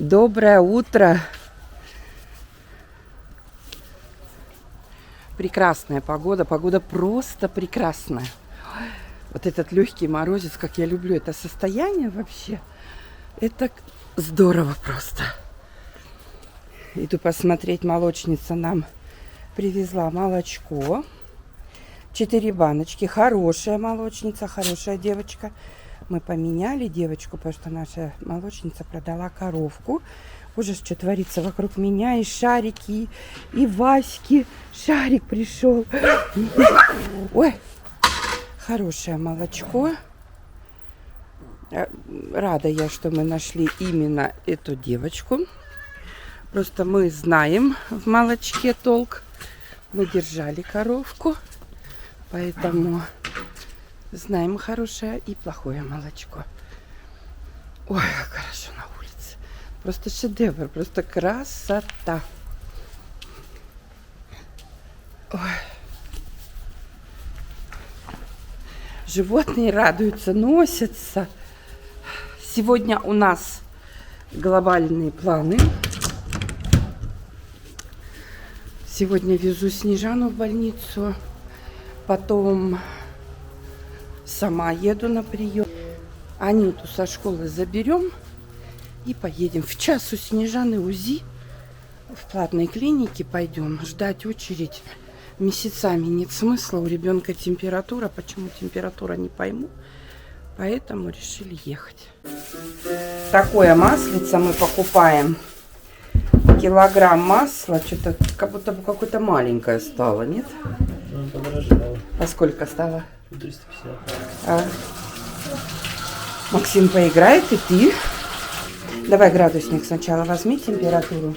Доброе утро. Прекрасная погода. Погода просто прекрасная. Вот этот легкий морозец, как я люблю это состояние вообще. Это здорово просто. Иду посмотреть, молочница нам привезла молочко. 4 баночки. Хорошая молочница, хорошая девочка. Мы поменяли девочку, потому что наша молочница продала коровку. Боже, что творится вокруг меня. И шарики, и Васьки. Шарик пришел. Ой, хорошее молочко. Рада я, что мы нашли именно эту девочку. Просто мы знаем в молочке толк. Мы держали коровку. Поэтому знаем хорошее и плохое молочко. Ой, как хорошо на улице. Просто шедевр, просто красота. Ой. Животные радуются, носятся. Сегодня у нас глобальные планы. Сегодня везу Снежану в больницу. Потом сама еду на прием. Анюту со школы заберем и поедем. В час у Снежаны УЗИ. В платной клинике пойдем. Ждать очередь месяцами нет смысла. У ребенка температура. Почему температура, не пойму. Поэтому решили ехать. Такое маслице мы покупаем. Килограмм масла. Что-то как будто бы какое-то маленькое стало, нет? Подорожало. А сколько стало? 350. Максим поиграет, и ты. Давай градусник сначала возьми, температуру.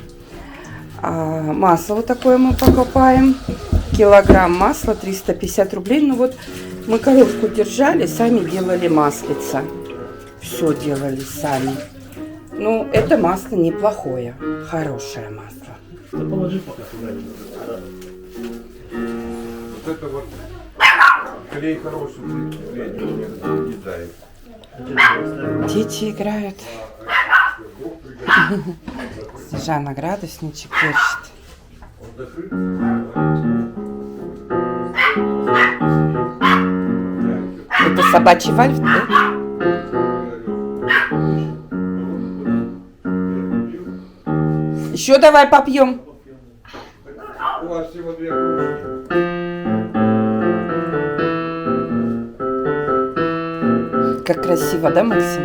Масло вот такое мы покупаем. Килограмм масла 350 рублей. Ну вот мы коровку держали, сами делали маслица. Все делали сами. Ну, это масло неплохое. Хорошее масло. Да положи пока туда. Вот это вот клей хороший, клей не дает. Дети играют. Снежана градусничек держит. Это собачий вальф, да? Еще давай попьем. У вас всего 2 кружки. Как красиво, да, Максим?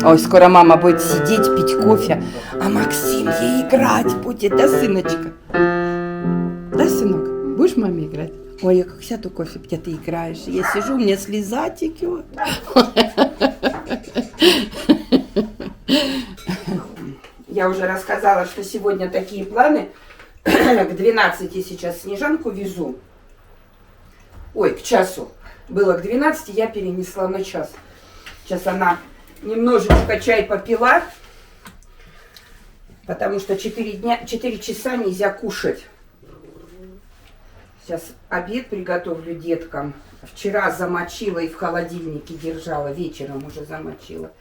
Ой, скоро мама будет сидеть, пить кофе, а Максим ей играть будет, да, сыночка? Да, сынок? Будешь маме играть? Ой, я как сяду кофе пить, а ты играешь. Я сижу, у меня слеза текет. Я уже рассказала, что сегодня такие планы. К 12 сейчас Снежанку везу. Ой, к часу. Было к 12, я перенесла на час. Сейчас она немножечко чай попила, потому что 4 часа нельзя кушать. Сейчас обед приготовлю деткам. Вчера замочила и в холодильнике держала, вечером уже замочила.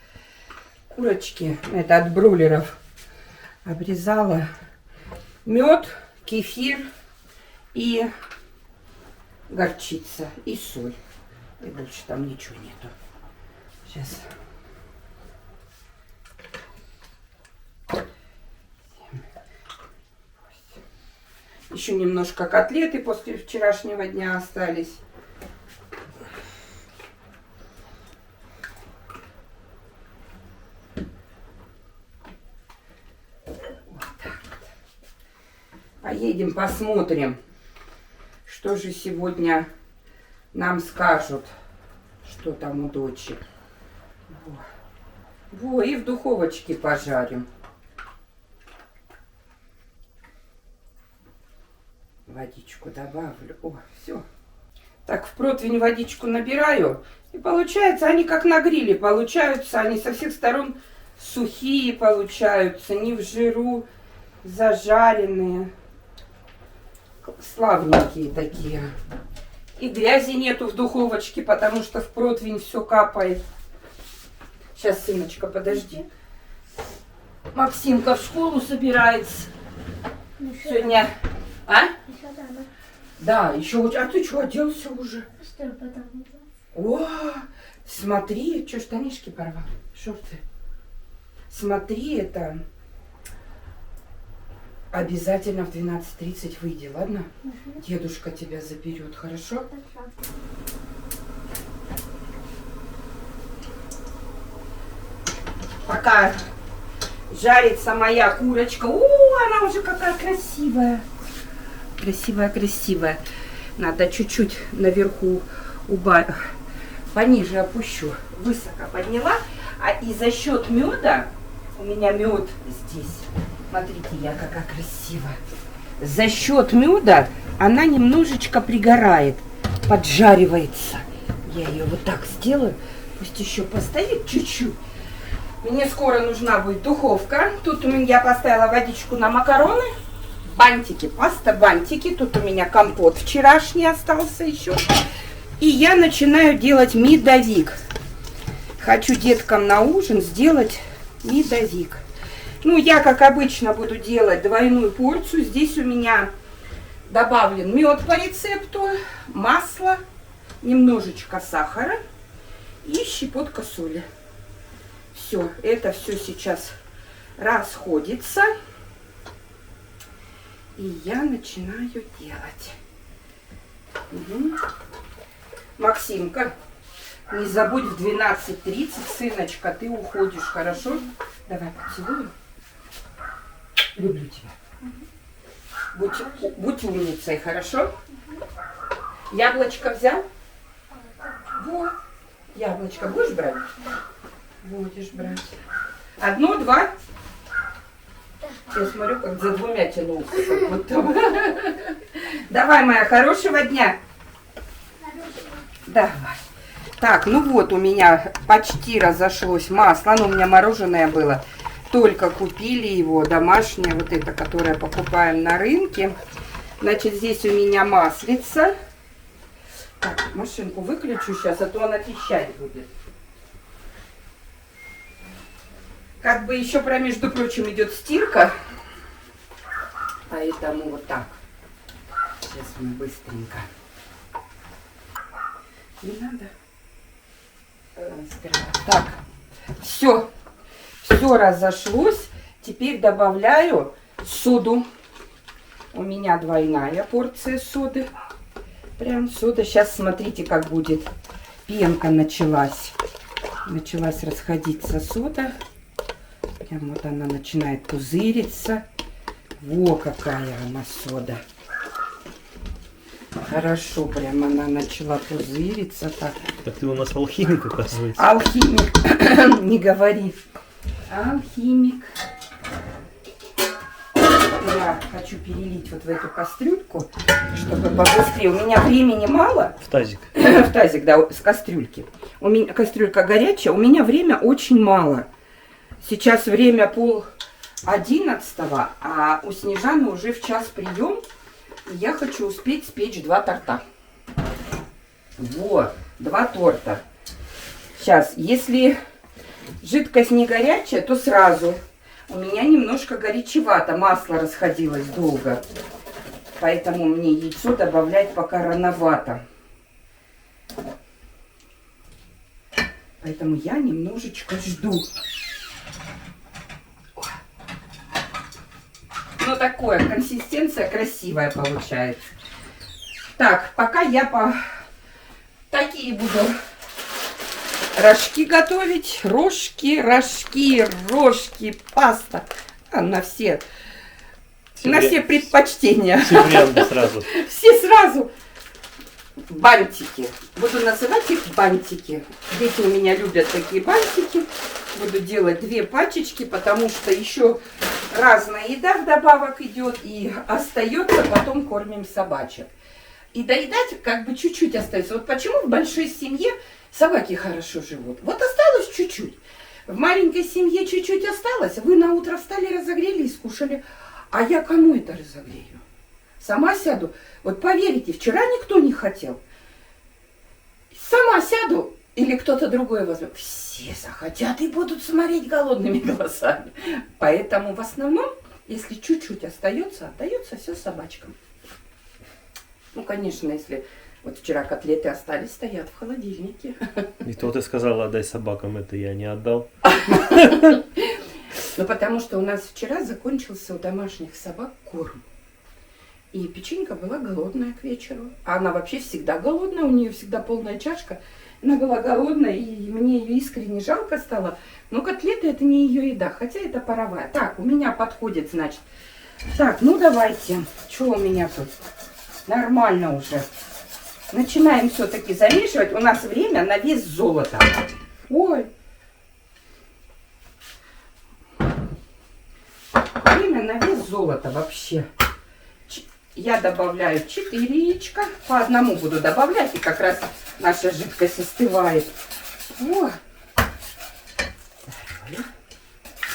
Курочки, это от бройлеров, обрезала. Мед, кефир и горчица, и соль. И больше там ничего нету. Сейчас. Еще немножко котлеты после вчерашнего дня остались. Вот так вот. Поедем, посмотрим, что же сегодня нам скажут, что там у дочери. Во, и в духовочке пожарим. Водичку добавлю. О, все. Так, в противень водичку набираю. И получается, они как на гриле получаются. Они со всех сторон сухие получаются. Не в жиру, зажаренные. Славненькие такие. И грязи нету в духовочке, потому что в противень все капает. Сейчас, сыночка, подожди. Максимка в школу собирается. Сегодня... А? Еще рано. Да, еще... А ты что, оделся уже? Что потом? О, смотри, что штанишки порвал, шорты. Смотри, это... Обязательно в 12:30 выйди, ладно? Дедушка тебя заберет, хорошо? Хорошо. Пока жарится моя курочка. О, она уже какая красивая. Красивая, красивая. Надо чуть-чуть наверху пониже опущу. Высоко подняла. И за счет меда, у меня мед здесь. Смотрите, я какая красивая. За счет меда она немножечко пригорает, поджаривается. Я ее вот так сделаю. Пусть еще постоит чуть-чуть. Мне скоро нужна будет духовка. Тут у меня я поставила водичку на макароны. Бантики, паста, бантики. Тут у меня компот вчерашний остался еще. И я начинаю делать медовик. Хочу деткам на ужин сделать медовик. Ну, я, как обычно, буду делать двойную порцию. Здесь у меня добавлен мед по рецепту, масло, немножечко сахара и щепотка соли. Все, это все сейчас расходится. И я начинаю делать. Угу. Максимка, не забудь в 12:30, сыночка, ты уходишь, хорошо? Давай поцелую. Люблю тебя. Будь умницей, хорошо? Яблочко взял? Вот. Яблочко будешь брать? Будешь брать. Одно, два? Я смотрю, как за двумя тянулся. Как будто. Давай, моя, хорошего дня. Давай. Так, ну вот у меня почти разошлось масло. Оно у меня мороженое было. Только купили его, домашнее, вот это, которое покупаем на рынке. Значит, здесь у меня маслица. Так, машинку выключу сейчас, а то она трещать будет. Как бы еще, между прочим, идет стирка. Поэтому вот так. Сейчас мы быстренько. Не надо. Так, все разошлось. Теперь добавляю соду. У меня двойная порция соды. Прям сода. Сейчас смотрите, как будет. Пенка началась. Началась расходиться сода. Прям вот она начинает пузыриться. Во, какая она сода. Хорошо, прям она начала пузыриться. Так ты у нас алхимик, оказывается. Алхимик, не говори. Алхимик. Я хочу перелить вот в эту кастрюльку, чтобы побыстрее. У меня времени мало. В тазик. В тазик, да, с кастрюльки. У меня кастрюлька горячая, у меня время очень мало. Сейчас время 10:30, а у Снежаны уже в час прием. Я хочу успеть спечь 2 торта. Вот, 2 торта. Сейчас, если жидкость не горячая, то сразу. У меня немножко горячевато, масло расходилось долго. Поэтому мне яйцо добавлять пока рановато. Поэтому я немножечко жду. Ну, такое, консистенция красивая получается. Так, пока я такие буду рожки готовить. Рожки, паста. На все предпочтения. Все варианты сразу. Все сразу. Бантики. Буду называть их бантики. Дети у меня любят такие бантики. Буду делать 2 пачечки, потому что еще разная еда вдобавок идет и остается, потом кормим собачек. И доедать как бы чуть-чуть остается. Вот почему в большой семье собаки хорошо живут. Вот осталось чуть-чуть. В маленькой семье чуть-чуть осталось. Вы на утро встали, разогрели и скушали. А я кому это разогрею? Сама сяду. Вот поверите, вчера никто не хотел. Сама сяду, Или кто-то другой возьмет. Все захотят и будут смотреть голодными глазами. Поэтому в основном, если чуть-чуть остается, отдается все собачкам. Ну, конечно, если вот вчера котлеты остались, стоят в холодильнике. И то ты сказала, отдай собакам, это я не отдал. Ну, потому что у нас вчера закончился у домашних собак корм. И печенька была голодная к вечеру. А она вообще всегда голодная, у нее всегда полная чашка. Она была голодная, и мне ее искренне жалко стало. Но котлеты это не ее еда, хотя это паровая. Так, у меня подходит, значит. Так, ну давайте. Что у меня тут? Нормально уже. Начинаем все-таки замешивать. У нас время на вес золота. Ой. Время на вес золота вообще. Я добавляю 4 яичка. По одному буду добавлять, и как раз наша жидкость остывает. О.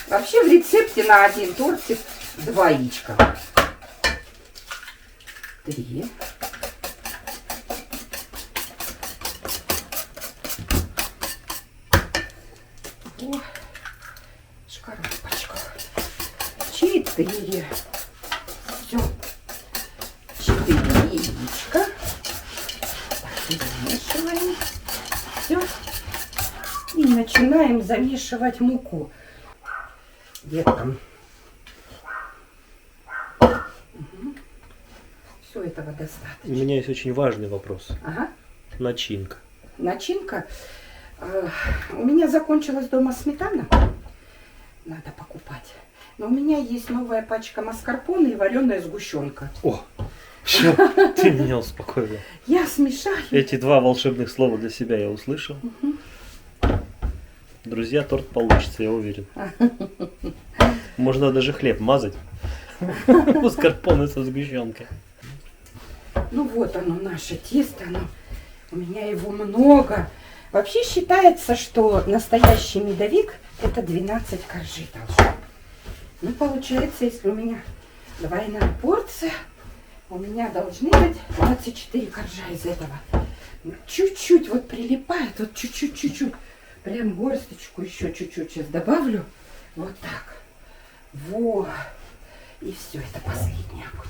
Вообще в рецепте на один тортик 2 яичка. 3. О, шкарпочка. 4. Все. 4 яичка. Так, замешиваем. Все. И начинаем замешивать муку. Деткам. Все этого У достаточно. меня есть очень важный вопрос. Ага. Начинка. Начинка. У меня закончилась дома сметана. Надо покупать. Но у меня есть новая пачка маскарпоне и вареная сгущенка. О, все, ты меня успокоила. Я смешаю. Эти 2 волшебных слова для себя я услышал. Друзья, торт получится, я уверен. Можно даже хлеб мазать. Маскарпоне со сгущенкой. Ну вот оно, наше тесто. У меня его много. Вообще считается, что настоящий медовик это 12 коржей должно. Ну, получается, если у меня двойная порция, у меня должны быть 24 коржа из этого. Чуть-чуть вот прилипает, вот чуть-чуть. Прям горсточку еще чуть-чуть сейчас добавлю. Вот так. Вот. И все, это последнее будет.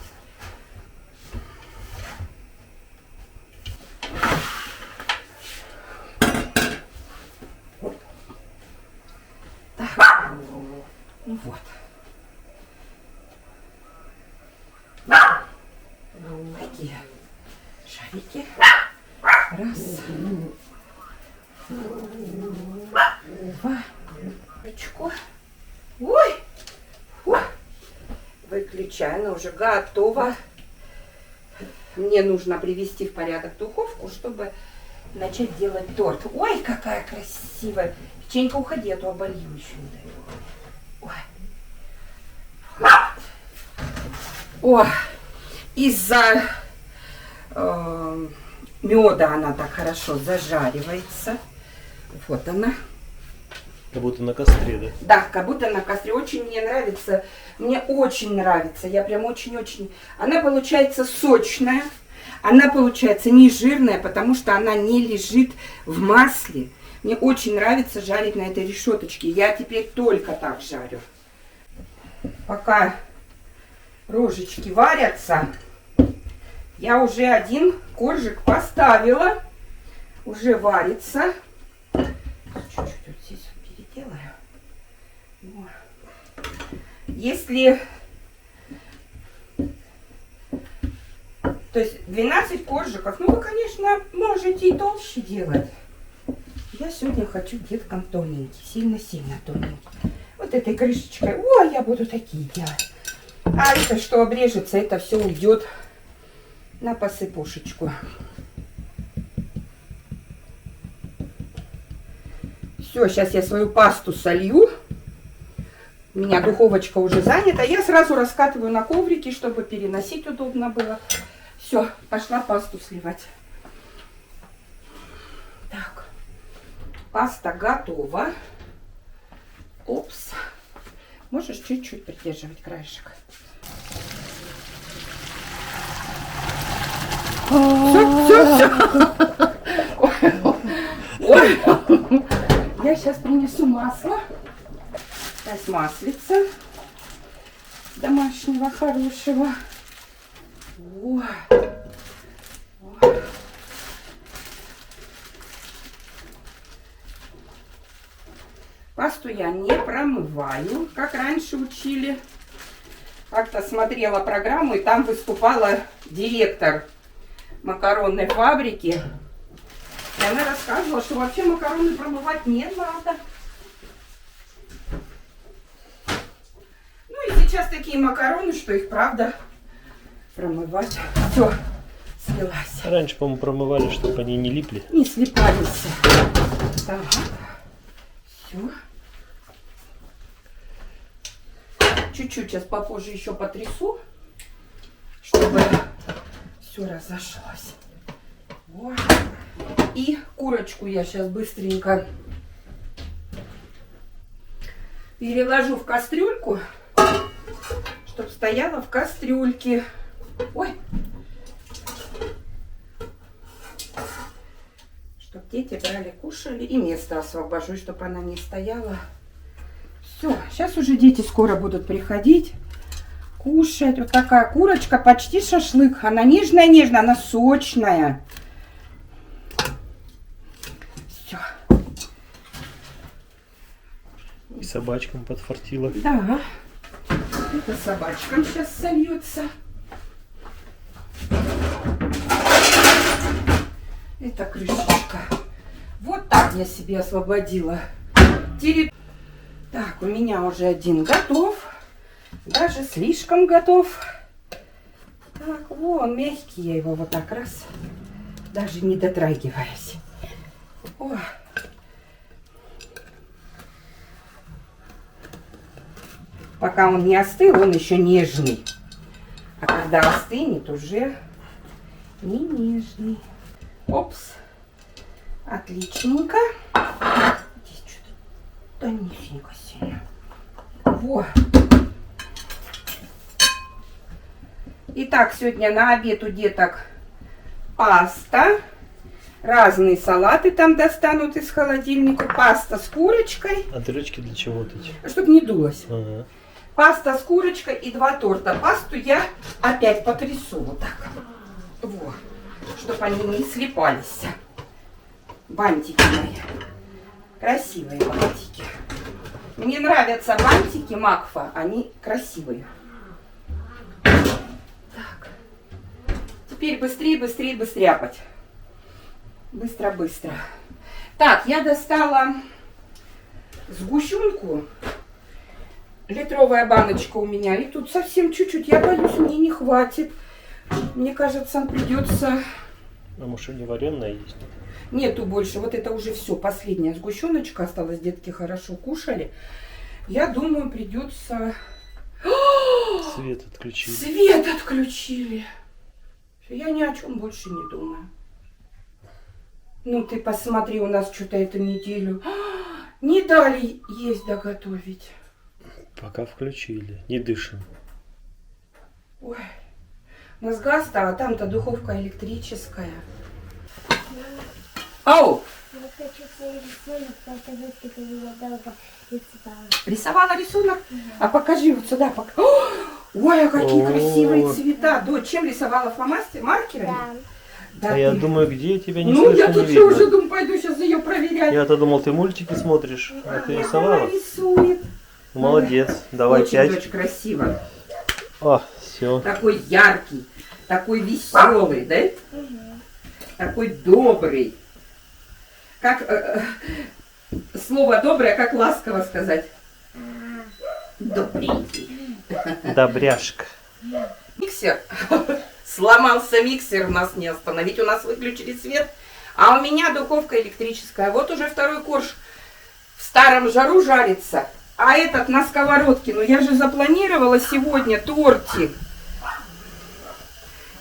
Так. Ну вот. Такие шарики. Раз. 2. Ручку. Ой. Фу. Выключаю, она уже готова. Мне нужно привести в порядок духовку, чтобы начать делать торт. Ой, какая красивая. Печенька, уходи, а то оболью еще. Ой. О, из-за меда она так хорошо зажаривается. Вот она. Как будто на костре, да? Да, как будто на костре. Очень мне нравится. Мне очень нравится. Я прям очень-очень... Она получается сочная. Она получается не жирная, потому что она не лежит в масле. Мне очень нравится жарить на этой решеточке. Я теперь только так жарю. Пока рожечки варятся, я уже один коржик поставила. Уже варится. Чуть-чуть вот здесь вот переделаю. Вот. Если... То есть 12 коржиков, ну вы, конечно, можете и толще делать. Я сегодня хочу деткам тоненький, сильно-сильно тоненький. Вот этой крышечкой, ой, я буду такие делать. А это что обрежется, это все уйдет на посыпушечку. Все, сейчас я свою пасту солью. У меня духовочка уже занята. Я сразу раскатываю на коврике, чтобы переносить удобно было. Все, пошла пасту сливать. Так, паста готова. Опс. Можешь чуть-чуть придерживать краешек. Все. Ой, я сейчас принесу масло. Сейчас маслица домашнего хорошего. О. О. Пасту я не промываю, как раньше учили. Как-то смотрела программу, и там выступала директор макаронной фабрики. И она рассказывала, что вообще макароны промывать не надо. Ну и сейчас такие макароны, что их правда промывать. Все, слилась. Раньше, по-моему, промывали, чтобы они не липли. Не слипались. Так, все. Чуть-чуть сейчас попозже еще потрясу, чтобы все разошлось. Вот. И курочку я сейчас быстренько переложу в кастрюльку, чтобы стояла в кастрюльке. Ой. Чтобы дети брали, кушали, и место освобожу, чтобы она не стояла. Все, сейчас уже дети скоро будут приходить, кушать. Вот такая курочка, почти шашлык. Она нежная-нежная, она сочная. Все. И собачкам подфартило. Да. Это собачкам сейчас сольется. Это крышечка. Вот так я себе освободила. Так, у меня уже один готов. Даже слишком готов. Так, вон, мягкий. Я его вот так раз, даже не дотрагиваясь. О. Пока он не остыл, он еще нежный. А когда остынет, уже не нежный. Опс. Отличненько. Здесь что-то тонюсенько сильно. Во. Итак, сегодня на обед у деток паста. Разные салаты там достанут из холодильника. Паста с курочкой. А дырочки для чего вот эти? Чтобы не дулось. Ага. Паста с курочкой и 2 торта. Пасту я опять потрясу вот так. Вот. Чтобы они не слипались. Бантики мои. Красивые бантики. Мне нравятся бантики Макфа. Они красивые. Так. Теперь быстрее, быстрее, быстряпать. Быстро-быстро. Так, я достала сгущенку. Литровая баночка у меня. И тут совсем чуть-чуть. Я боюсь, мне не хватит. Мне кажется, придется... А может, не вареная есть? Нету больше. Вот это уже все. Последняя сгущеночка осталась. Детки хорошо кушали. Я думаю, придется... Свет отключили. Свет отключили. Я ни о чем больше не думаю. Ну ты посмотри, у нас что-то эту неделю не дали есть доготовить. Пока включили. Не дышим. Ой, у нас газ стал, а там-то духовка электрическая. Ау! Я хочу свой рисунок показать, как я долго рисовала. Рисовала рисунок? А покажи вот сюда. Ой, а какие О. красивые цвета. Дочь, чем рисовала, фломастером, маркерами? Да. Да А я ты- думаю, где тебя не Ну, слышно, я не тут же видно. уже думаю, пойду сейчас ее проверять. Я-то думал, ты мультики смотришь, а ты Она рисовала. рисует. Молодец. Давай Очень, 5. дочь, красиво. О, все. Такой яркий, такой веселый, да? Такой добрый. Как слово доброе, как ласково сказать? Добренький. Добряшка. Миксер. Сломался миксер, нас не остановить. У нас выключили свет. А у меня духовка электрическая. Вот уже второй корж в старом жару жарится. А этот на сковородке. Ну я же запланировала сегодня тортик.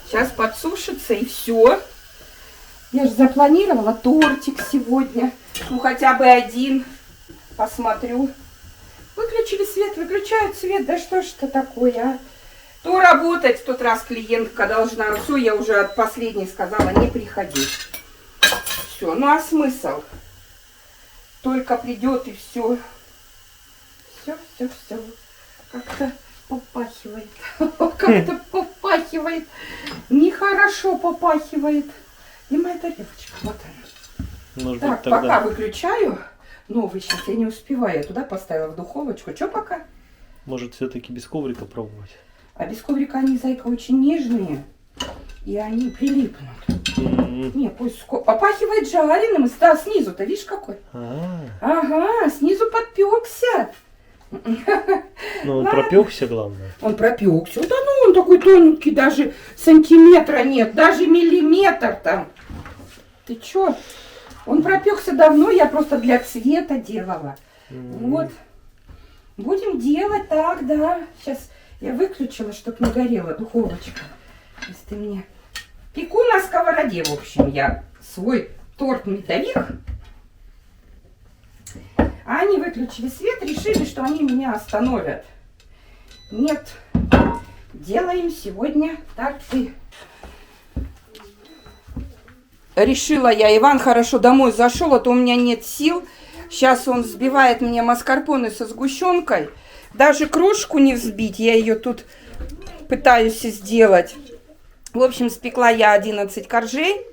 Сейчас подсушится и все. Я же запланировала тортик сегодня. Ну хотя бы один. Посмотрю. Выключили свет, выключают свет. Да что ж это такое, а? То работать, в тот раз клиентка должна. Все, я уже от последней сказала, не приходи. Все, ну а смысл? только придет и все. Все. Как-то попахивает. Как-то попахивает. Нехорошо попахивает. И моя тарелочка. Вот она. Может Так, быть, тогда... пока выключаю. Новый сейчас я не успеваю. Я туда поставила в духовочку. Что пока? Может, все-таки без коврика пробовать? А без коврика они, зайка, очень нежные. И они прилипнут. Не, пусть попахивает жареным. Да, снизу-то, видишь, какой? Ага, снизу подпекся. Ну, он пропекся, главное. Он пропекся. Да ну, он такой тоненький, даже сантиметра нет, даже миллиметр там. Ты чё? Он пропекся давно, я просто для цвета делала. Вот. Будем делать так, да. Сейчас я выключила, чтобы не горела духовочка. Если ты мне... Пеку на сковороде, в общем, я свой торт-медовик. А они выключили свет, решили, что они меня остановят. Нет, делаем сегодня торты. Решила я, Иван хорошо домой зашел, а то у меня нет сил. Сейчас он взбивает мне маскарпоне со сгущенкой. Даже крошку не взбить, я ее тут пытаюсь сделать. В общем, спекла я 11 коржей.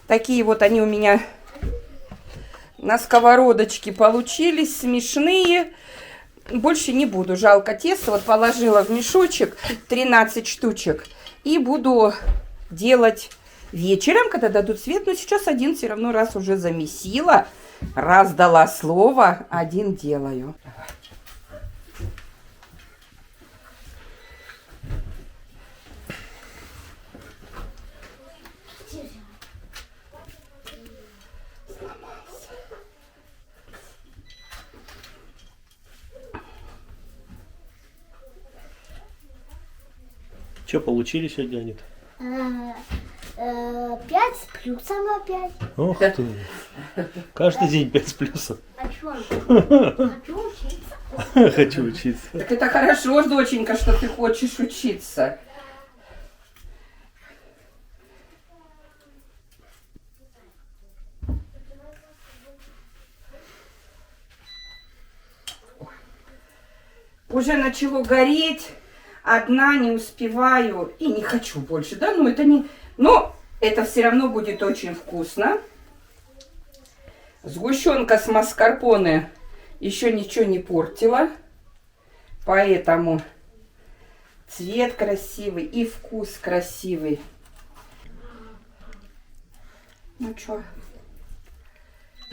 Такие вот они у меня на сковородочке получились, смешные. Больше не буду, жалко тесто. Вот положила в мешочек 13 штучек. И буду делать вечером, когда дадут свет. Но сейчас один все равно раз уже замесила. Раз дала слово, один делаю. Что получили сегодня, Анит? 5 с плюсом опять. Ох ты. Каждый день 5 с плюсом. А чё? Хочу учиться. Хочу учиться. Так это хорошо, доченька, что ты хочешь учиться. Уже начало гореть. Одна не успеваю и не хочу больше. Да, ну это не... Но это все равно будет очень вкусно. Сгущенка с маскарпоне еще ничего не портила. Поэтому цвет красивый и вкус красивый. Ну что,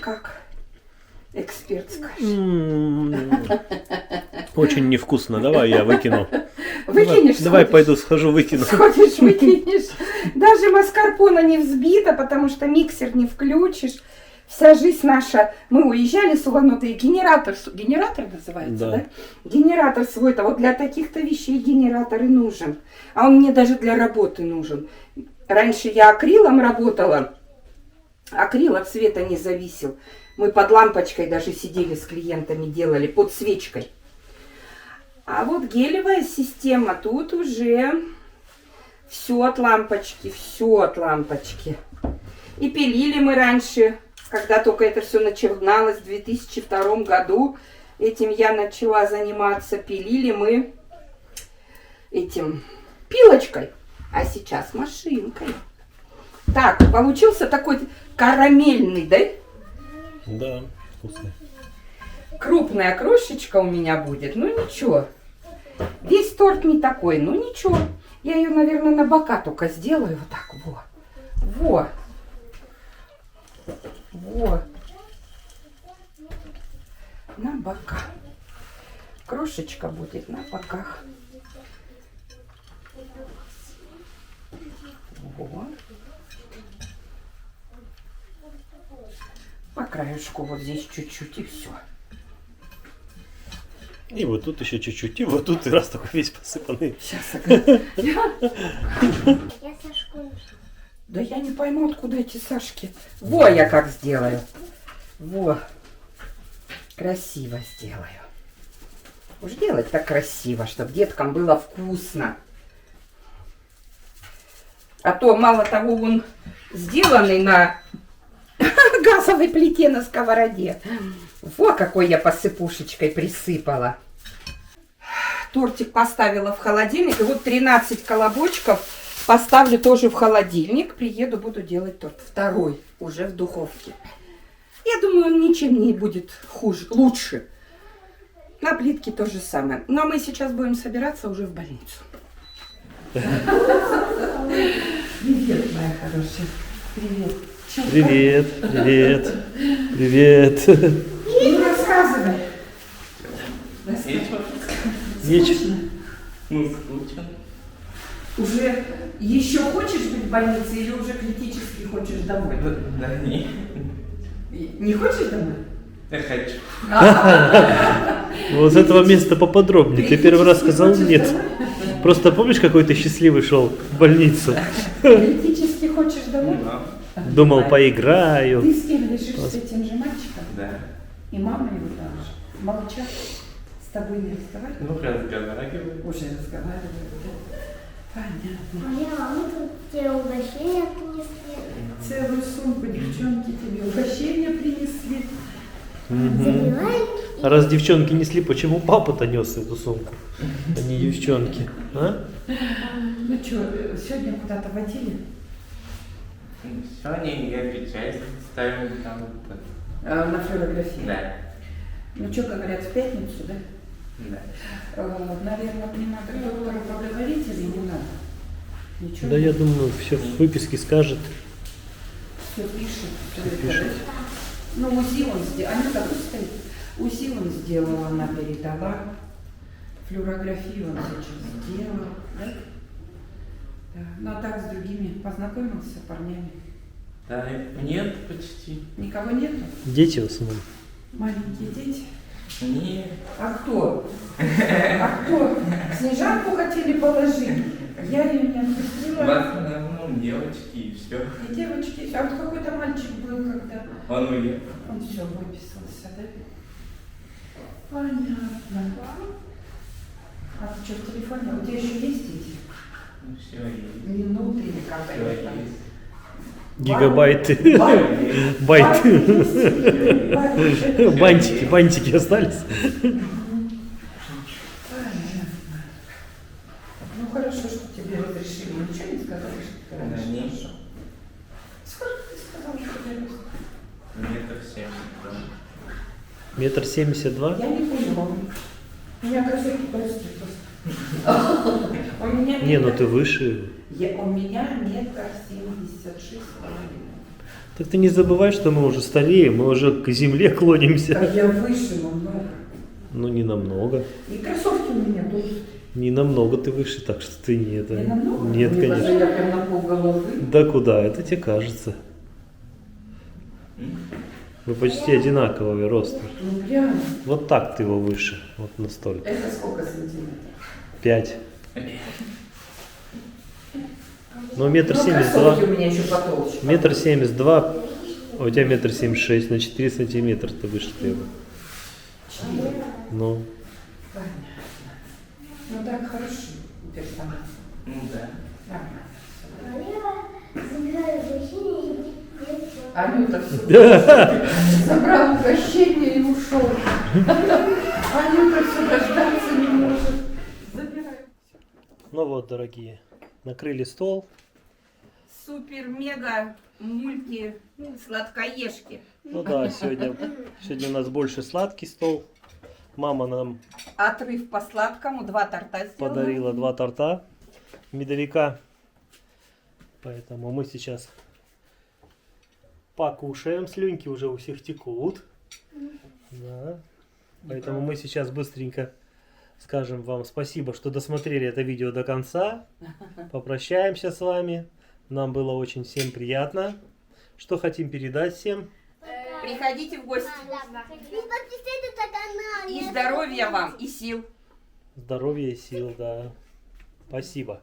как эксперт скажет? Очень невкусно. Давай я выкину. Выкинешь? Давай пойду схожу выкину. Сходишь, выкинешь. Даже маскарпоне не взбита, потому что миксер не включишь. Вся жизнь наша... Мы уезжали с Улан-Удэ, и генератор... Генератор называется, да? Генератор свой-то. Вот для таких-то вещей генератор и нужен. А он мне даже для работы нужен. Раньше я акрилом работала. Акрил от цвета не зависел. Мы под лампочкой даже сидели с клиентами, делали, под свечкой. А вот гелевая система, тут уже все от лампочки, все от лампочки. И пилили мы раньше, когда только это все начиналось, в 2002 году. Этим я начала заниматься. Пилили мы этим пилочкой, а сейчас машинкой. Так, получился такой карамельный, да? Да, вкусный. Крупная крошечка у меня будет, ну ничего. Весь торт не такой, ну ничего. Я ее, наверное, на бока только сделаю. Вот так, во. Во. Во. На бока. Крошечка будет на боках. Во. По краешку вот здесь чуть-чуть и все. И вот тут еще чуть-чуть, и вот тут и раз такой весь посыпанный. Сейчас Я Сашку. Да я не пойму, откуда эти Сашки. Во, я как сделаю. Во. Красиво сделаю. Уж делать так красиво, чтобы деткам было вкусно. А то, мало того, он сделанный на газовой плите на сковороде. Во какой я посыпушечкой присыпала. Тортик поставила в холодильник. И вот 13 колобочков поставлю тоже в холодильник. Приеду, буду делать торт. Второй уже в духовке. Я думаю, он ничем не будет хуже, лучше. На плитке то же самое. Но мы сейчас будем собираться уже в больницу. Привет, моя хорошая. Привет. Чё, Привет, привет, привет. Ну, рассказывай. Нечего. Ну, скучно. Уже еще хочешь быть в больнице или уже критически хочешь домой? Да не. Не хочешь домой? Я хочу. Вот с этого места поподробнее. Ты первый раз сказал нет. Просто помнишь, какой ты счастливый шел в больницу? Критически хочешь домой? Думал, поиграю. Ты с кем лежишь? С этим же мальчиком? Да. И мама его там же. Молчат. С тобой не разговаривают? Ну, разговариваю. Уже разговаривают, да? Понятно. Моя мама тут тебе угощения принесли. Целую сумку девчонки тебе угощения принесли. Забивай. А раз девчонки несли, почему папа-то нес эту сумку, а не девчонки? А? Ну что, сегодня куда-то водили? Сегодня я печать ставим там. На флюорографии? Да. Ну что, говорят, в пятницу, да? Да. Наверное, мне надо к доктору поговорить или не надо? Ничего? Да я думаю, все в выписке скажет. Все пишет. Всё пишет. Ну, УЗИ он сделал. Анюта, тут стоит. УЗИ он сделал, она передала. Флюорографию он сейчас сделал. Да? Да. Ну, а так с другими познакомился с парнями. Да, нет почти. Никого нету? Дети в основном. Маленькие дети? Нет. А кто? А кто? Снежанку хотели положить? Я ее не У отпустила. вас в основном девочки и все. И девочки, а вот какой-то мальчик был, когда Он уехал. он все выписался, да? Понятно. А ты что, в телефоне? У тебя еще есть эти Ну, все есть. минуты или Все какая-то там? есть. Гигабайты. Байты. Бантики остались. Ну хорошо, что тебе разрешили. Ничего не сказали, что ты раньше Да, нет. пошел? Сколько ты сказал, что ты рост? Метр 70. Метр 72. Я не поняла. У меня красивый толстый просто. У меня Не, ну метр- ты выше. У меня метр 76 с половиной. Так ты не забывай, что мы уже стареем, мы уже к земле А клонимся. я выше намного. Ну не намного. И кроссовки у меня толстые. Не намного ты выше, так что ты не это. Не намного? Нет, Мне конечно. даже я прям на полголовы. Да куда? Это тебе кажется. Вы почти одинакового роста. Ну прям. Вот так ты его выше. Вот настолько. Это сколько сантиметров? 5. Ну, метр Ну, 72. кроссовки у меня еще потолще. Метр 72. А у тебя метр 76. На 4 сантиметра ты выше его. Ну. Понятно. Ну так хорошо. Персонаж. Ну да. Нормально. Моя забираю угощения и все. Анюта все. Забрал угощение и ушел. Анюта все дождаться не может. Забирай. Ну вот, дорогие. Накрыли стол. Супер-мега мульти сладкоежки. Ну да, сегодня у нас больше сладкий стол. Мама нам Отрыв по сладкому, 2 торта сделала. подарила 2 торта медовика. Поэтому мы сейчас покушаем. Слюнки уже у всех текут. Да. Поэтому мы сейчас быстренько скажем вам спасибо, что досмотрели это видео до конца. Попрощаемся с вами. Нам было очень всем приятно. Что хотим передать всем? Приходите в гости. И подписывайтесь на канал. И здоровья вам, и сил. Здоровья и сил, да. Спасибо.